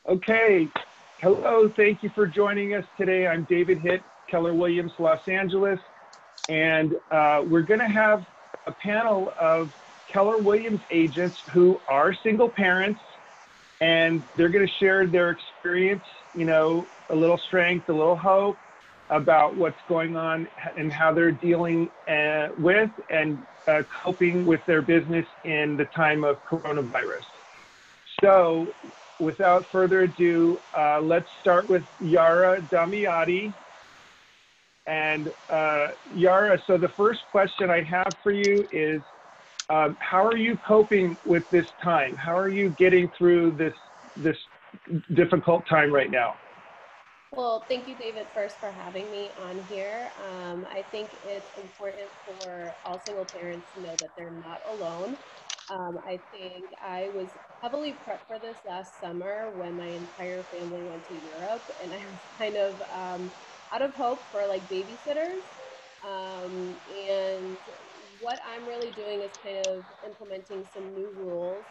Okay, hello, thank you for joining us today. I'm David Hitt, Keller Williams, Los Angeles, and we're going to have a panel of Keller Williams agents who are single parents, and they're going to share their experience, a little strength, a little hope about what's going on and how they're dealing with and coping with their business in the time of coronavirus. So, without further ado, let's start with Yara Domiati. And Yara, so the first question I have for you is, how are you coping with this time? How are you getting through this difficult time right now? Well, thank you, David, first for having me on here. I think it's important for all single parents to know that they're not alone. I think I was heavily prepped for this last summer when my entire family went to Europe, and I was kind of out of hope for like babysitters. And what I'm really doing is kind of implementing some new rules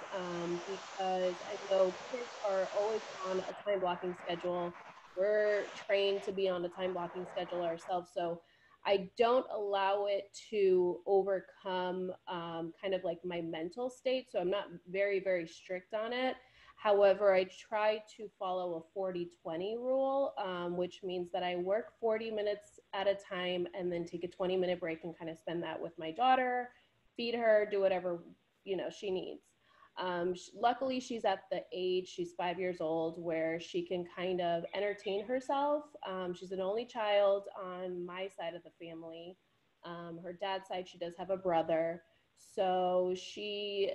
because I know kids are always on a time blocking schedule. We're trained to be on a time blocking schedule ourselves. So I don't allow it to overcome kind of like my mental state. So I'm not very, very strict on it. However, I try to follow a 40-20 rule, which means that I work 40 minutes at a time and then take a 20-minute break and kind of spend that with my daughter, feed her, do whatever, she needs. Luckily, she's at the age, she's 5 years old, where she can kind of entertain herself. She's an only child on my side of the family. Her dad's side, she does have a brother. So she,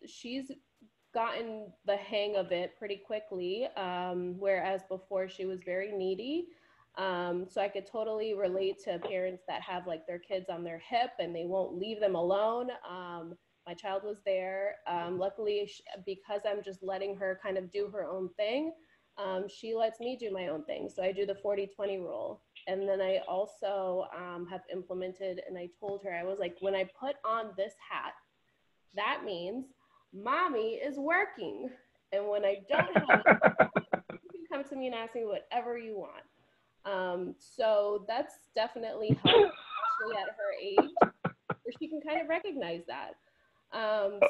she's gotten the hang of it pretty quickly, whereas before she was very needy. So I could totally relate to parents that have like their kids on their hip and they won't leave them alone. My child was there. Luckily, because I'm just letting her kind of do her own thing, she lets me do my own thing. So I do the 40-20 rule. And then I also have implemented, and I told her, I was like, when I put on this hat, that means mommy is working. And when I don't have it, you can come to me and ask me whatever you want. So that's definitely helped, especially at her age, where she can kind of recognize that.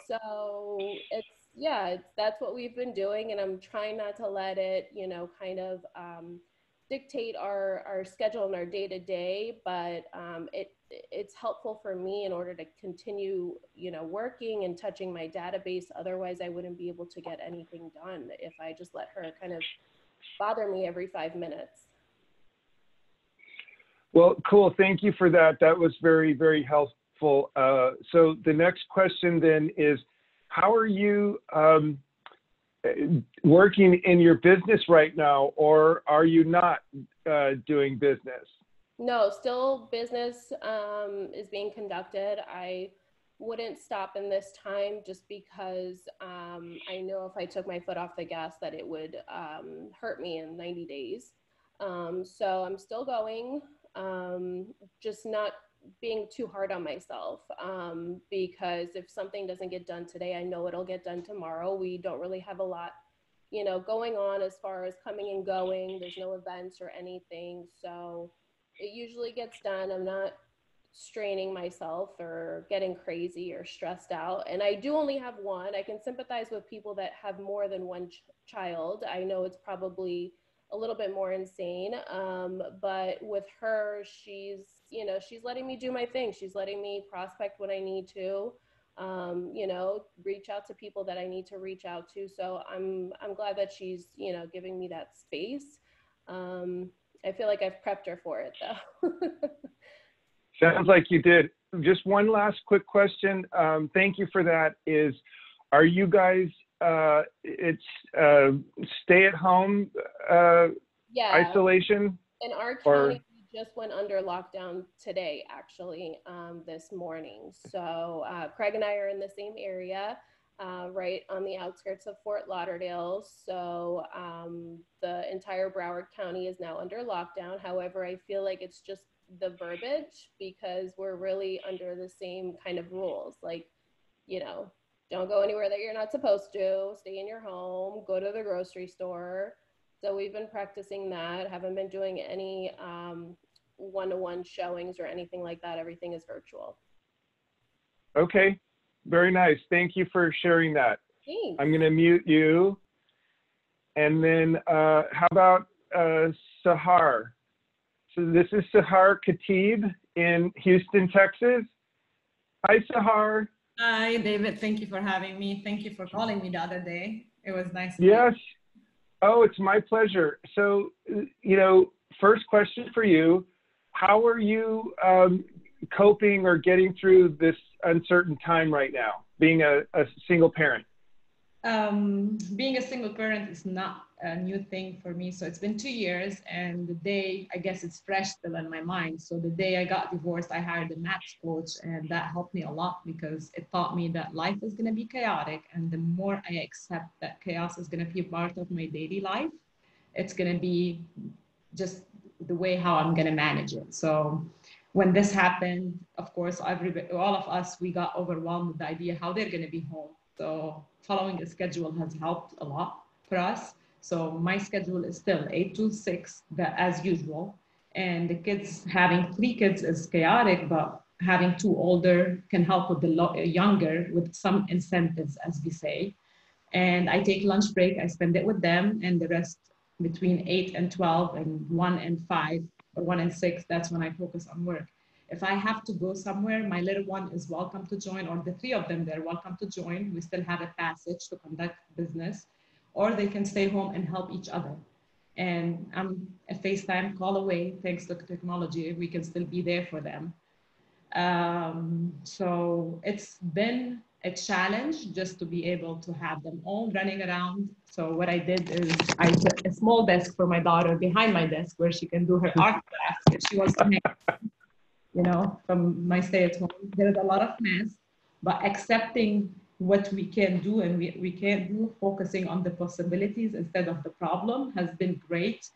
So that's what we've been doing, and I'm trying not to let it, kind of dictate our schedule and our day to day. But it's helpful for me in order to continue, working and touching my database. Otherwise, I wouldn't be able to get anything done if I just let her kind of bother me every 5 minutes. Well, cool. Thank you for that. That was very, very helpful. So the next question then is, how are you working in your business right now, or are you not doing business? No, still business is being conducted. I wouldn't stop in this time just because I know if I took my foot off the gas that it would hurt me in 90 days. So I'm still going, just not being too hard on myself, because if something doesn't get done today, I know it'll get done tomorrow. We don't really have a lot, going on as far as coming and going. There's no events or anything. So it usually gets done. I'm not straining myself or getting crazy or stressed out. And I do only have one. I can sympathize with people that have more than one child. I know it's probably a little bit more insane. But with her, she's letting me do my thing. She's letting me prospect when I need to, reach out to people that I need to reach out to. So I'm glad that she's, giving me that space. I feel like I've prepped her for it though. Sounds like you did. Just one last quick question. Thank you for that. Are you guys, stay at home isolation? In our county, we just went under lockdown today, actually, this morning. So Craig and I are in the same area, right on the outskirts of Fort Lauderdale. So the entire Broward County is now under lockdown. However, I feel like it's just the verbiage because we're really under the same kind of rules. Like, don't go anywhere that you're not supposed to, stay in your home, go to the grocery store. So we've been practicing that. Haven't been doing any one-to-one showings or anything like that. Everything is virtual. Okay, very nice. Thank you for sharing that. Thanks. I'm going to mute you. And then how about Sahar? So this is Sahar Khatib in Houston, Texas. Hi, Sahar. Hi, David. Thank you for having me. Thank you for calling me the other day. It was nice. Yes. Oh, it's my pleasure. So, you know, first question for you, how are you coping or getting through this uncertain time right now, being a single parent? Being a single parent is not a new thing for me. So it's been 2 years, and the day, I guess it's fresh still in my mind. So the day I got divorced, I hired a maths coach, and that helped me a lot because it taught me that life is going to be chaotic. And the more I accept that chaos is going to be a part of my daily life, it's going to be just the way how I'm going to manage it. So when this happened, of course, all of us, we got overwhelmed with the idea how they're going to be home. So following a schedule has helped a lot for us. So my schedule is still 8 to 6, as usual. And the kids, having 3 kids is chaotic, but having 2 older can help with the younger with some incentives, as we say. And I take lunch break, I spend it with them, and the rest between 8 and 12 and 1 and 5 or 1 and 6, that's when I focus on work. If I have to go somewhere, my little one is welcome to join, or the 3 of them, they're welcome to join. We still have a passage to conduct business, or they can stay home and help each other. And I'm a FaceTime call away, thanks to technology, we can still be there for them. So it's been a challenge just to be able to have them all running around. So what I did is I put a small desk for my daughter behind my desk where she can do her art crafts if she wants to make, you know, from my stay at home. There's a lot of mess, but accepting what we can do and we can't do, focusing on the possibilities instead of the problem has been great.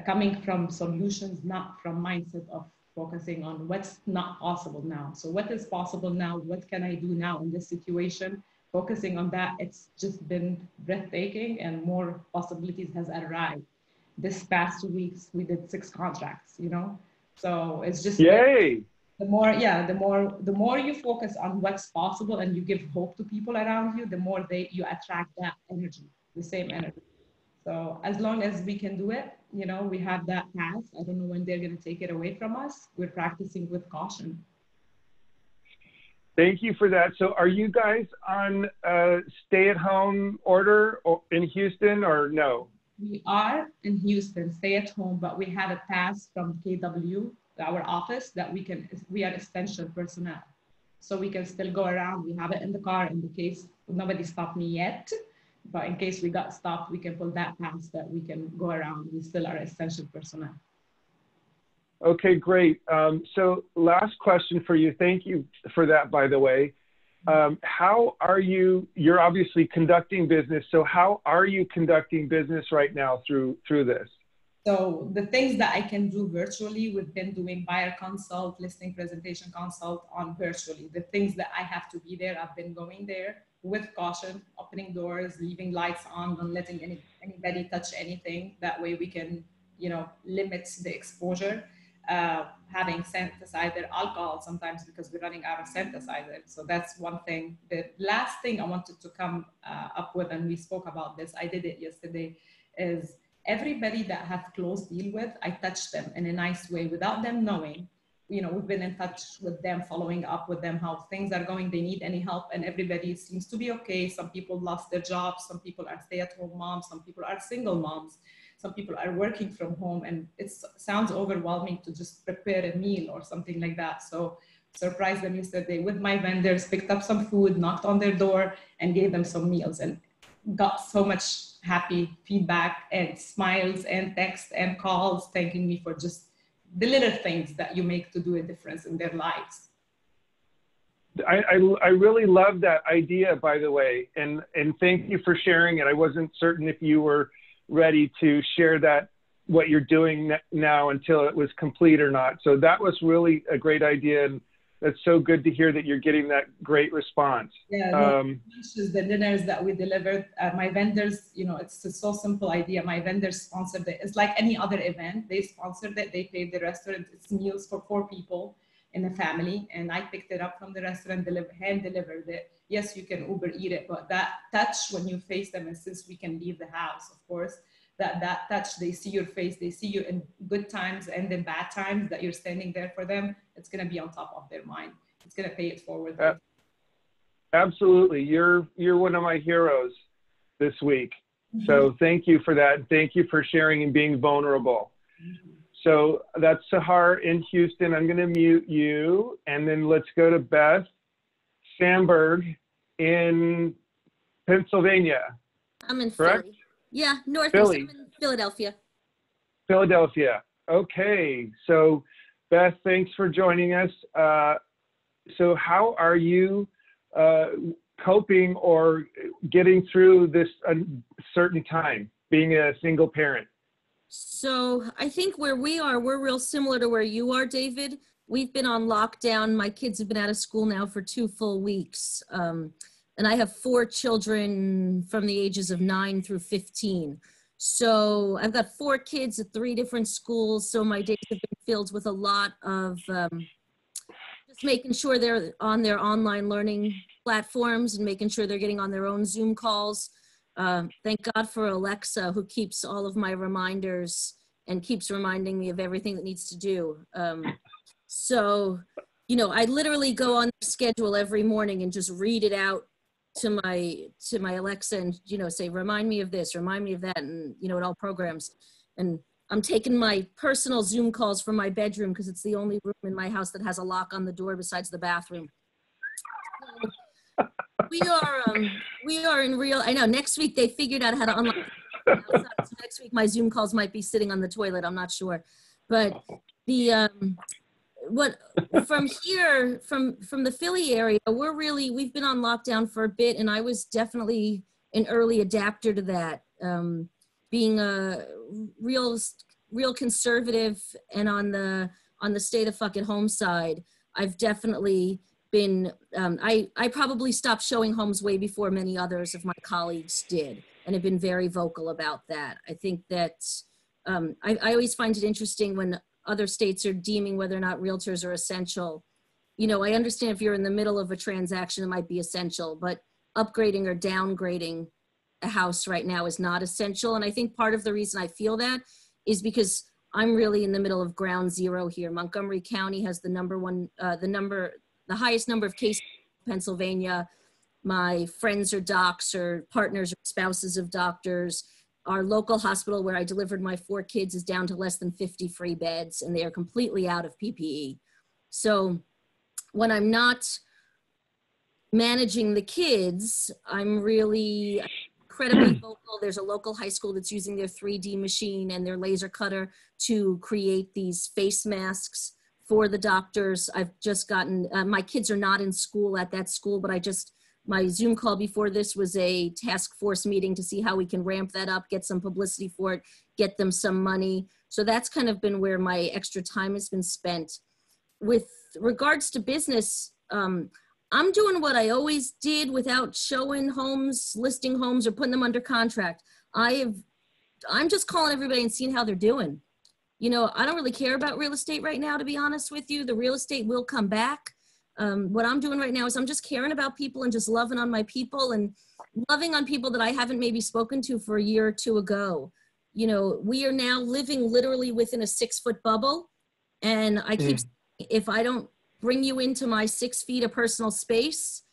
Coming from solutions, not from mindset of focusing on what's not possible now. So what is possible now? What can I do now in this situation? Focusing on that, it's just been breathtaking and more possibilities has arrived. This past 2 weeks, we did 6 contracts, you know? So it's just, yay! The more you focus on what's possible and you give hope to people around you, the more you attract that energy, the same energy. So as long as we can do it, you know, we have that path. I don't know when they're going to take it away from us. We're practicing with caution. Thank you for that. So are you guys on stay-at-home order in Houston or no? We are in Houston, stay at home, but we have a pass from KW, our office, that we are essential personnel. So we can still go around. We have it in the car in the case nobody stopped me yet. But in case we got stopped, we can pull that pass that we can go around. We still are essential personnel. Okay, great. So last question for you. Thank you for that, by the way. How are you're obviously conducting business. So how are you conducting business right now through this? So the things that I can do virtually, we've been doing buyer consult, listing presentation consult on virtually. The things that I have to be there, I've been going there with caution, opening doors, leaving lights on, not letting anybody touch anything. That way we can, you know, limit the exposure. Having synthesizer alcohol sometimes because we're running out of synthesizer. So that's one thing. The last thing I wanted to come up with, and we spoke about this, I did it yesterday, is everybody that I have close deal with, I touch them in a nice way without them knowing. You know, we've been in touch with them, following up with them, how things are going, they need any help, and everybody seems to be okay. Some people lost their jobs, some people are stay-at-home moms, some people are single moms, some people are working from home, and it sounds overwhelming to just prepare a meal or something like that. So surprised them yesterday with my vendors, picked up some food, knocked on their door, and gave them some meals, and got so much happy feedback and smiles and texts and calls thanking me for just the little things that you make to do a difference in their lives. I really love that idea, by the way, and thank you for sharing it. I wasn't certain if you were ready to share that, what you're doing now, until it was complete or not. So that was really a great idea. And That's so good to hear that you're getting that great response. Yeah, the dinners that we delivered, my vendors, you know, it's a so simple idea. My vendors sponsored it. It's like any other event. They sponsored it. They paid the restaurant. It's meals for 4 people in a family. And I picked it up from the restaurant, hand delivered it. Yes, you can Uber eat it, but that touch when you face them, and since we can leave the house, of course, that touch, they see your face, they see you in good times and in bad times, that you're standing there for them. It's going to be on top of their mind. It's going to pay it forward. Absolutely. You're one of my heroes this week. So thank you for that. Thank you for sharing and being vulnerable. So that's Sahar in Houston. I'm going to mute you, and then let's go to Beth Samberg in Pennsylvania. I'm in correct? Philly. Yeah, North Philly. I'm in Philadelphia. Philadelphia. Okay. So Beth, thanks for joining us. So how are you coping or getting through this uncertain time, being a single parent? So I think where we are, we're real similar to where you are, David. We've been on lockdown. My kids have been out of school now for 2 full weeks. And I have 4 children from the ages of 9 through 15. So I've got 4 kids at 3 different schools. So my days have been filled with a lot of just making sure they're on their online learning platforms and making sure they're getting on their own Zoom calls. Thank God for Alexa, who keeps all of my reminders and keeps reminding me of everything that needs to do. So, you know, I literally go on their schedule every morning and just read it out to my Alexa and, you know, say, remind me of this, remind me of that. And, you know, it all programs. And I'm taking my personal Zoom calls from my bedroom because it's the only room in my house that has a lock on the door besides the bathroom. So we are in real, I know next week they figured out how to unlock outside, so next week my Zoom calls might be sitting on the toilet, I'm not sure. But the, what from here, from the Philly area, we've been on lockdown for a bit, and I was definitely an early adapter to that. Being a real conservative and on the stay the fuck at home side, I've definitely been, I probably stopped showing homes way before many others of my colleagues did, and have been very vocal about that. I think that I always find it interesting when other states are deeming whether or not realtors are essential. You know, I understand if you're in the middle of a transaction, it might be essential, but upgrading or downgrading a house right now is not essential. And I think part of the reason I feel that is because I'm really in the middle of ground zero here. Montgomery County has the highest number of cases in Pennsylvania. My friends are docs or partners or spouses of doctors. Our local hospital where I delivered my 4 kids is down to less than 50 free beds, and they are completely out of PPE. So when I'm not managing the kids, I'm really incredibly vocal. There's a local high school that's using their 3D machine and their laser cutter to create these face masks for the doctors. I've just gotten, my kids are not in school at that school, but my Zoom call before this was a task force meeting to see how we can ramp that up, get some publicity for it, get them some money. So that's kind of been where my extra time has been spent. With regards to business, I'm doing what I always did without showing homes, listing homes, or putting them under contract. I'm just calling everybody and seeing how they're doing. You know, I don't really care about real estate right now, to be honest with you. The real estate will come back. What I'm doing right now is I'm just caring about people and just loving on my people and loving on people that I haven't maybe spoken to for a year or 2 ago. You know, we are now living literally within a 6-foot bubble. And I keep saying, if I don't bring you into my 6 feet of personal space,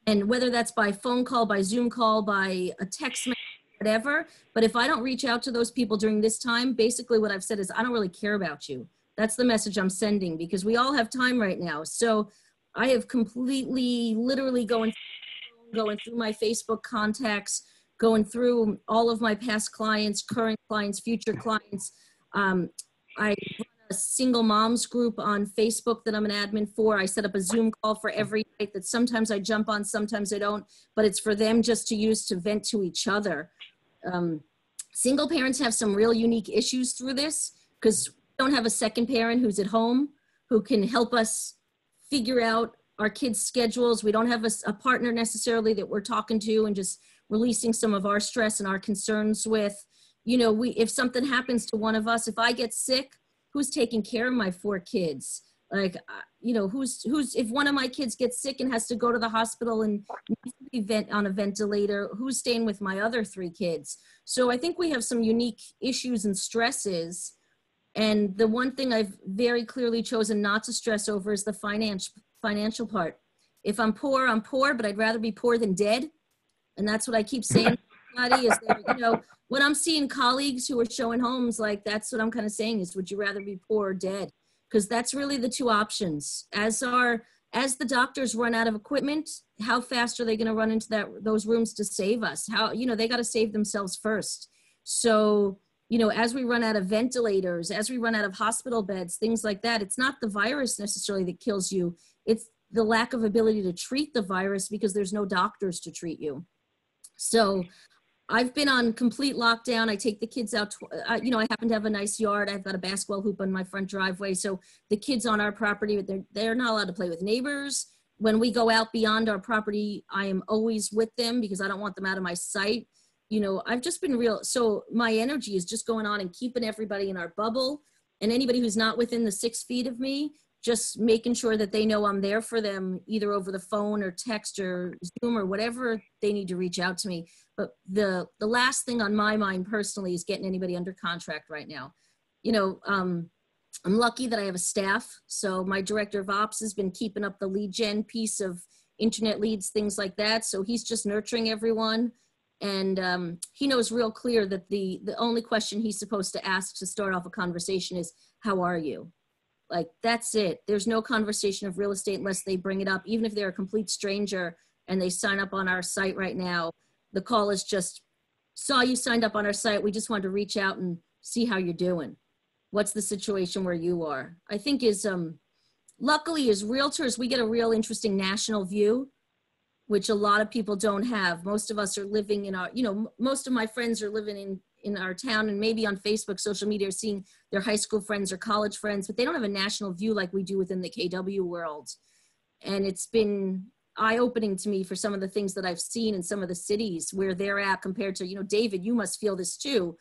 and whether that's by phone call, by Zoom call, by a text message, whatever, but if I don't reach out to those people during this time, basically what I've said is I don't really care about you. That's the message I'm sending, because we all have time right now. So I have completely, literally going through my Facebook contacts, going through all of my past clients, current clients, future clients. I run a single moms group on Facebook that I'm an admin for. I set up a Zoom call for every night that sometimes I jump on, sometimes I don't, but it's for them just to use to vent to each other. Single parents have some real unique issues through this because we don't have a second parent who's at home who can help us figure out our kids' schedules. We don't have a partner necessarily that we're talking to and just releasing some of our stress and our concerns with. You know, if something happens to one of us, if I get sick, who's taking care of my 4 kids? Like, you know, if one of my kids gets sick and has to go to the hospital and needs to be on a ventilator, who's staying with my other 3 kids? So I think we have some unique issues and stresses. And the one thing I've very clearly chosen not to stress over is the financial part. If I'm poor, but I'd rather be poor than dead. And that's what I keep saying to everybody is that, you know, when I'm seeing colleagues who are showing homes, like, that's what I'm kind of saying is, would you rather be poor or dead? Because that's really the 2 options. As the doctors run out of equipment, how fast are they going to run into those rooms to save us? How, you know, they got to save themselves first. So, you know, as we run out of ventilators, as we run out of hospital beds, things like that, it's not the virus necessarily that kills you. It's the lack of ability to treat the virus because there's no doctors to treat you. So I've been on complete lockdown. I take the kids out, you know, I happen to have a nice yard. I've got a basketball hoop on my front driveway. So the kids on our property, they're not allowed to play with neighbors. When we go out beyond our property, I am always with them because I don't want them out of my sight. You know, I've just been so my energy is just going on and keeping everybody in our bubble, and anybody who's not within the 6 feet of me, just making sure that they know I'm there for them, either over the phone or text or Zoom or whatever they need to reach out to me. But the last thing on my mind personally is getting anybody under contract right now. You know, I'm lucky that I have a staff. So my director of ops has been keeping up the lead gen piece of internet leads, things like that. So he's just nurturing everyone. And he knows real clear that the only question he's supposed to ask to start off a conversation is, how are you? Like, that's it. There's no conversation of real estate unless they bring it up, even if they're a complete stranger and they sign up on our site right now. The call is just, saw you signed up on our site. We just wanted to reach out and see how you're doing. What's the situation where you are? I think is, luckily as realtors, we get a real interesting national view, which a lot of people don't have. Most of us are living in our, you know, most of my friends are living in our town and maybe on Facebook, social media, seeing their high school friends or college friends, but they don't have a national view like we do within the KW world. And it's been eye-opening to me for some of the things that I've seen in some of the cities where they're at compared to, you know, David, you must feel this too.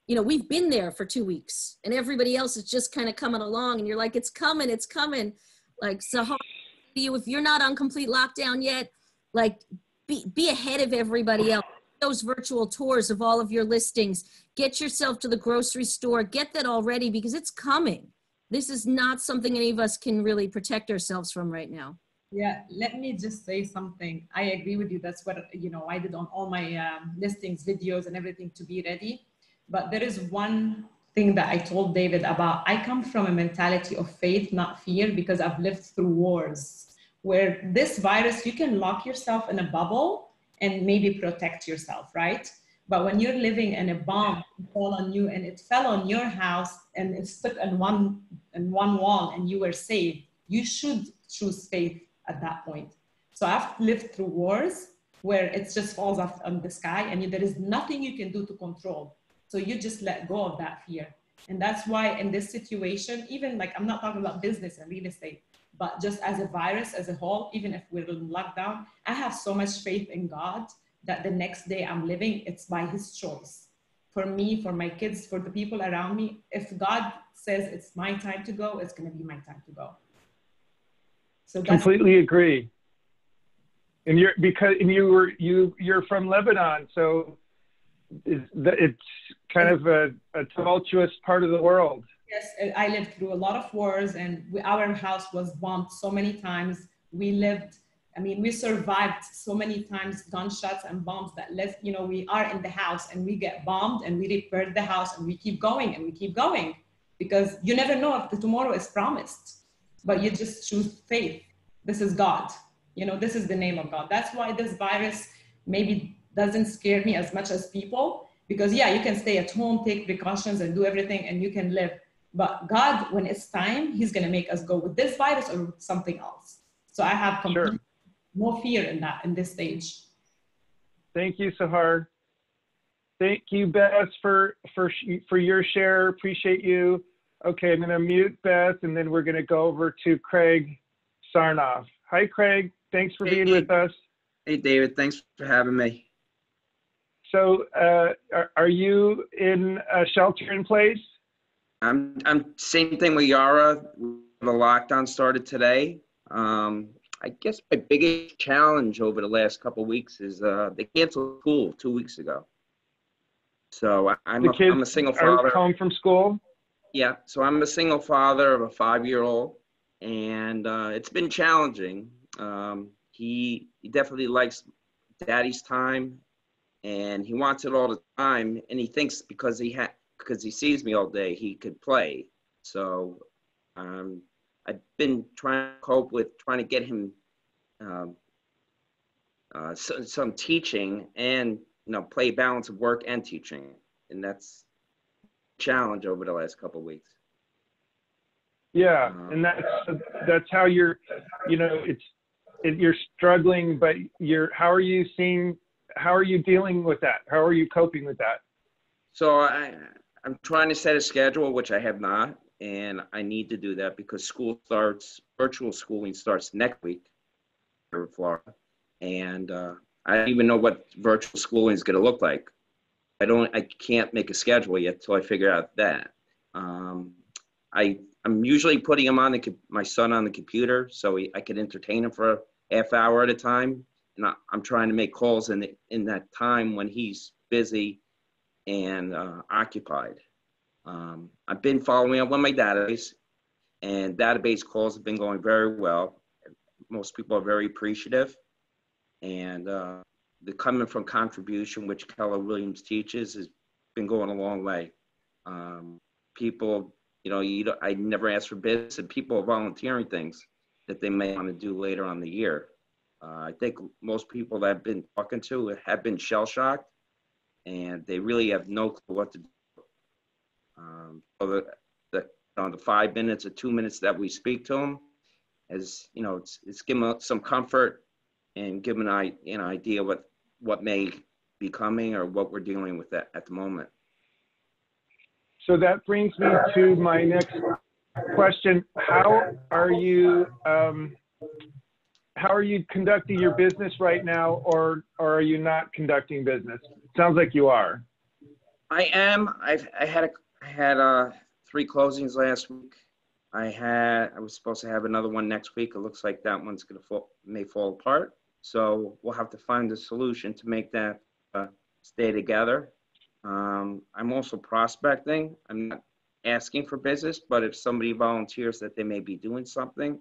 You know, we've been there for 2 weeks and everybody else is just kind of coming along and you're like, it's coming, it's coming. Like, Sahar, if you're not on complete lockdown yet, like, be ahead of everybody else. Those virtual tours of all of your listings, get yourself to the grocery store, get that already because it's coming. This is not something any of us can really protect ourselves from right now. Yeah, let me just say something. I agree with you. That's what, you know, I did on all my listings, videos and everything to be ready. But there is one thing that I told David about. I come from a mentality of faith, not fear, because I've lived through wars where this virus, you can lock yourself in a bubble and maybe protect yourself, right? But when you're living and a bomb fall on you and it fell on your house and it stuck in one wall and you were saved, you should choose faith at that point. So I've lived through wars where it just falls off on the sky and there is nothing you can do to control. So you just let go of that fear. And that's why in this situation, even like, I'm not talking about business and real estate, but just as a virus as a whole, even if we're in lockdown, I have so much faith in God that the next day I'm living, it's by his choice. For me, for my kids, for the people around me, if God says it's my time to go, it's gonna be my time to go. So that's completely agree. And you're from Lebanon, so it's kind of a tumultuous part of the world. Yes, I lived through a lot of wars and our house was bombed so many times. We survived so many times, gunshots and bombs that left, you know, we are in the house and we get bombed and we repaired the house and we keep going and we keep going because you never know if the tomorrow is promised, but you just choose faith. This is God, you know, this is the name of God. That's why this virus maybe doesn't scare me as much as people because yeah, you can stay at home, take precautions and do everything and you can live. But God, when it's time, he's going to make us go with this virus or with something else. So I have no fear in this stage. Thank you, Sahar. Thank you, Beth, for your share. Appreciate you. Okay, I'm going to mute Beth, and then we're going to go over to Craig, Sarnoff. Hi, Craig. Thanks for being with us. Hey, David. Thanks for having me. So, are you in a shelter in place? I'm same thing with Yara. The lockdown started today. I guess my biggest challenge over the last couple of weeks is they canceled school 2 weeks ago. So I'm a single father. Are home from school? Yeah. So I'm a single father of a 5-year-old, and it's been challenging. He definitely likes daddy's time, and he wants it all the time. And he thinks because he sees me all day, he could play. So I've been trying to cope with trying to get him some teaching and play balance of work and teaching, and that's a challenge over the last couple of weeks. Yeah, and that's how you're you're struggling, but how are you dealing with that? How are you coping with that? So I'm trying to set a schedule, which I have not, and I need to do that because virtual schooling starts next week here in Florida, and I don't even know what virtual schooling is going to look like. I can't make a schedule yet till I figure out that. I'm usually putting him on my son on the computer so I can entertain him for a half hour at a time, and I'm trying to make calls in that time when he's busy and occupied. I've been following up on my database, and database calls have been going very well. Most people are very appreciative, and the coming from contribution, which Keller Williams teaches, has been going a long way. People, I never ask for business, and people are volunteering things that they may want to do later on the year. I think most people that I've been talking to have been shell-shocked, and they really have no clue what to do. So the 5 minutes or 2 minutes that we speak to them, it's give them some comfort and give them an idea what may be coming or what we're dealing with at the moment. So that brings me to my next question. How are you conducting your business right now, or are you not conducting business? Sounds like you are. I am. I had 3 closings last week. I was supposed to have another one next week. It looks like that one's may fall apart. So we'll have to find a solution to make that stay together. I'm also prospecting. I'm not asking for business, but if somebody volunteers that they may be doing something,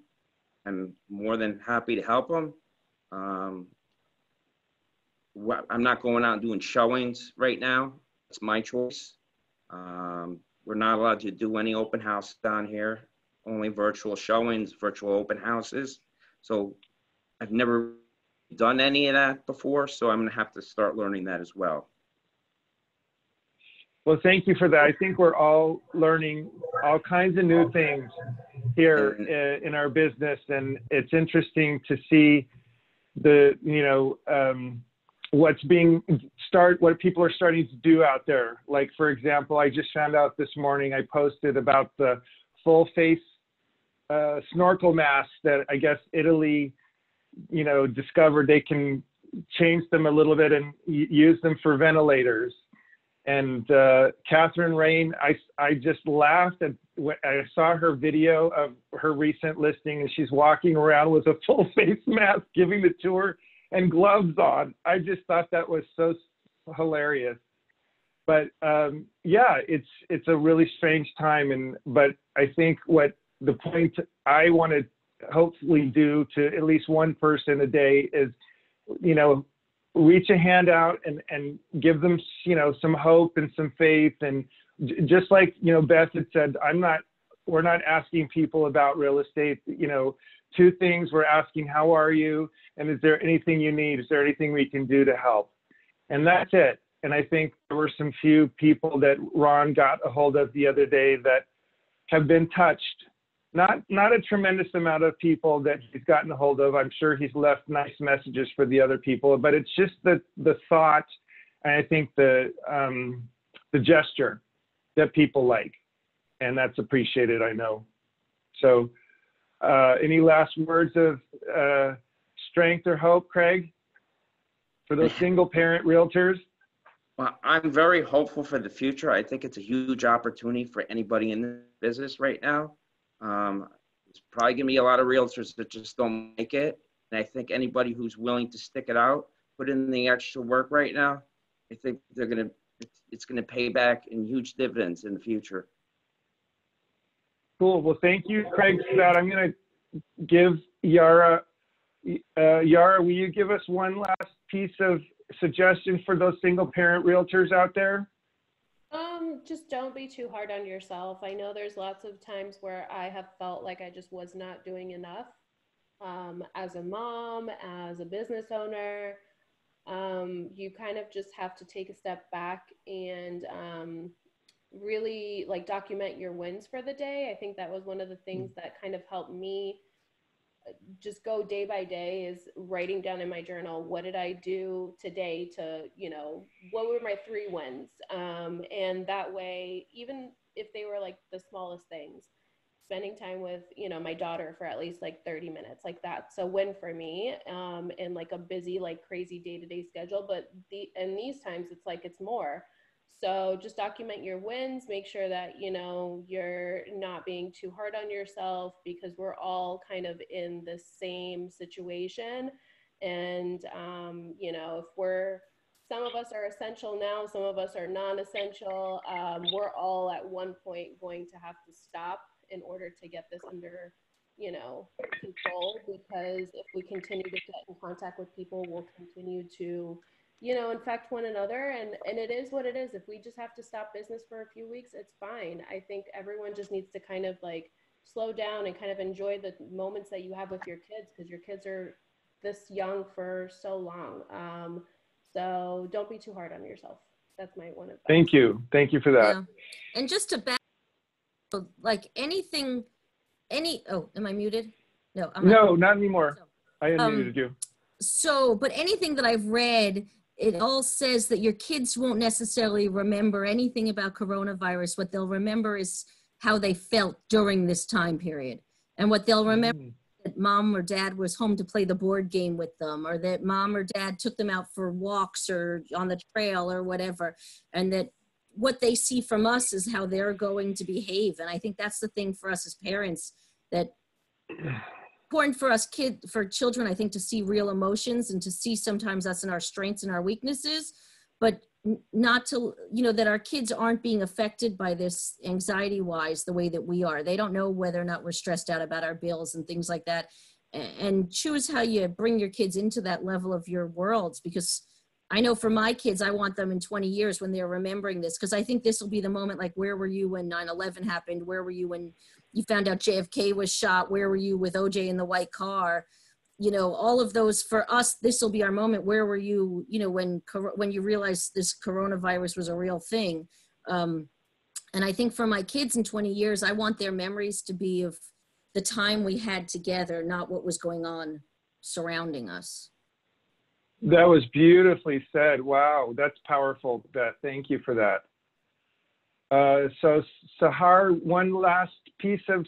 I'm more than happy to help them. I'm not going out and doing showings right now. It's my choice. We're not allowed to do any open house down here, only virtual showings, virtual open houses. So I've never done any of that before, so I'm going to have to start learning that as well. Well, thank you for that. I think we're all learning all kinds of new things here in our business, and it's interesting to see what people are starting to do out there. Like, for example, I just found out this morning, I posted about the full face snorkel masks that I guess Italy, discovered they can change them a little bit and use them for ventilators. And Catherine Rain, I just laughed when I saw her video of her recent listing, and she's walking around with a full face mask, giving the tour and gloves on. I just thought that was so hilarious. But it's a really strange time. But I think what the point I want to hopefully do to at least one person a day is, reach a hand out and give them, some hope and some faith. And just like, Beth had said, we're not asking people about real estate. 2 things we're asking: how are you? And is there anything you need? Is there anything we can do to help? And that's it. And I think there were some few people that Ron got a hold of the other day that have been touched. Not a tremendous amount of people that he's gotten a hold of. I'm sure he's left nice messages for the other people, but it's just the thought, and I think the gesture that people like, and that's appreciated, I know. So Any last words of strength or hope, Craig, for those single parent realtors? Well, I'm very hopeful for the future. I think it's a huge opportunity for anybody in the business right now. There's probably gonna be a lot of realtors that just don't make it. And I think anybody who's willing to stick it out, put in the extra work right now, I think it's gonna pay back in huge dividends in the future. Cool. Well, thank you, Craig, for that. I'm gonna give Yara. Yara, will you give us one last piece of suggestion for those single parent realtors out there? Just don't be too hard on yourself. I know there's lots of times where I have felt like I just was not doing enough. As a mom, as a business owner, you kind of just have to take a step back and really like document your wins for the day. I think that was one of the things that kind of helped me just go day by day, is writing down in my journal, what did I do today to, you know, what were my 3 wins? And that way, even if they were like the smallest things, spending time with, you know, my daughter for at least like 30 minutes, like that's a win for me, in like a busy, like crazy day-to-day schedule. But in these times, it's like, it's more. So just document your wins, make sure that, you know, you're not being too hard on yourself, because we're all kind of in the same situation. And, you know, some of us are essential now, some of us are non-essential. We're all at one point going to have to stop in order to get this under, you know, control, because if we continue to get in contact with people, we'll continue to, you know, infect one another, and it is what it is. If we just have to stop business for a few weeks, it's fine. I think everyone just needs to kind of like slow down and kind of enjoy the moments that you have with your kids, because your kids are this young for so long. So don't be too hard on yourself. That's my one advice. Thank you for that. Yeah. And just to back, like anything, oh, am I muted? No, I'm no, not anymore. So, I unmuted you. So, but anything that I've read, it all says that your kids won't necessarily remember anything about coronavirus. What they'll remember is how they felt during this time period. And what they'll remember that mom or dad was home to play the board game with them, or that mom or dad took them out for walks or on the trail or whatever. And that what they see from us is how they're going to behave. And I think that's the thing for us as parents, that important for us for children, I think, to see real emotions and to see sometimes us in our strengths and our weaknesses, but not to, you know, that our kids aren't being affected by this anxiety wise the way that we are. They don't know whether or not we're stressed out about our bills and things like that. And choose how you bring your kids into that level of your worlds, because I know for my kids, I want them in 20 years when they're remembering this, because I think this will be the moment, like, where were you when 9/11 happened? Where were you when you found out JFK was shot? Where were you with OJ in the white car? You know, all of those, for us, this will be our moment. Where were you, you know, when you realized this coronavirus was a real thing? And I think for my kids in 20 years, I want their memories to be of the time we had together, not what was going on surrounding us. That was beautifully said. Wow, that's powerful, Beth. Thank you for that. So Sahar, one last piece of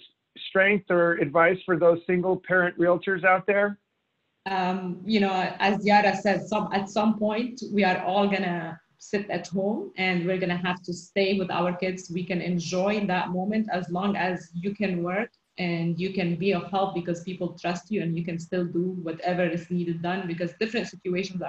strength or advice for those single parent realtors out there? You know, as Yara said, at some point, we are all gonna sit at home and we're gonna have to stay with our kids. We can enjoy that moment as long as you can work and you can be of help, because people trust you and you can still do whatever is needed done, because different situations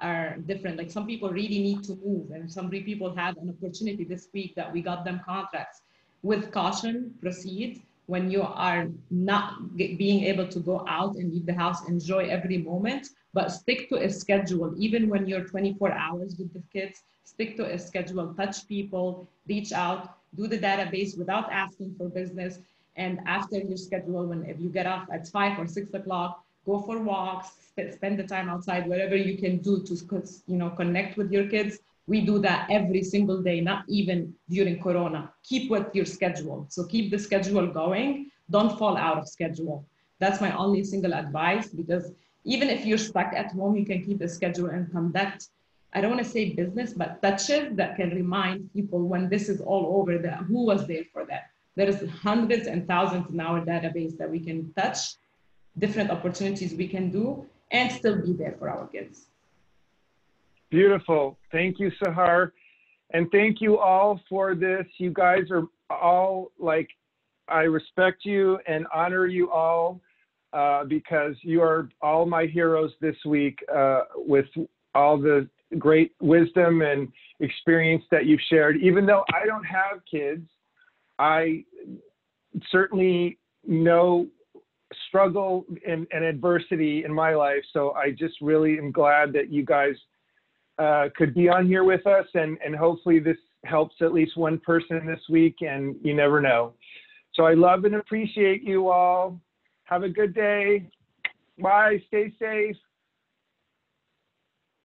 are different. Like some people really need to move, and some people have an opportunity this week that we got them contracts. With caution, proceed. When you are not being able to go out and leave the house, enjoy every moment, but stick to a schedule. Even when you're 24 hours with the kids, stick to a schedule, touch people, reach out, do the database without asking for business. And after your schedule, if you get off at 5 or 6 o'clock, go for walks, spend the time outside, whatever you can do to, you know, connect with your kids. We do that every single day, not even during Corona. Keep with your schedule. So keep the schedule going. Don't fall out of schedule. That's my only single advice, because even if you're stuck at home, you can keep the schedule and conduct, I don't want to say business, but touches that can remind people when this is all over, that who was there for that. There's hundreds and thousands in our database that we can touch, different opportunities we can do, and still be there for our kids. Beautiful. Thank you, Sahar. And thank you all for this. You guys are all like, I respect you and honor you all because you are all my heroes this week with all the great wisdom and experience that you've shared. Even though I don't have kids, I certainly know struggle and adversity in my life. So I just really am glad that you guys could be on here with us, and hopefully this helps at least one person this week, and you never know. So I love and appreciate you all. Have a good day. Bye. Stay safe.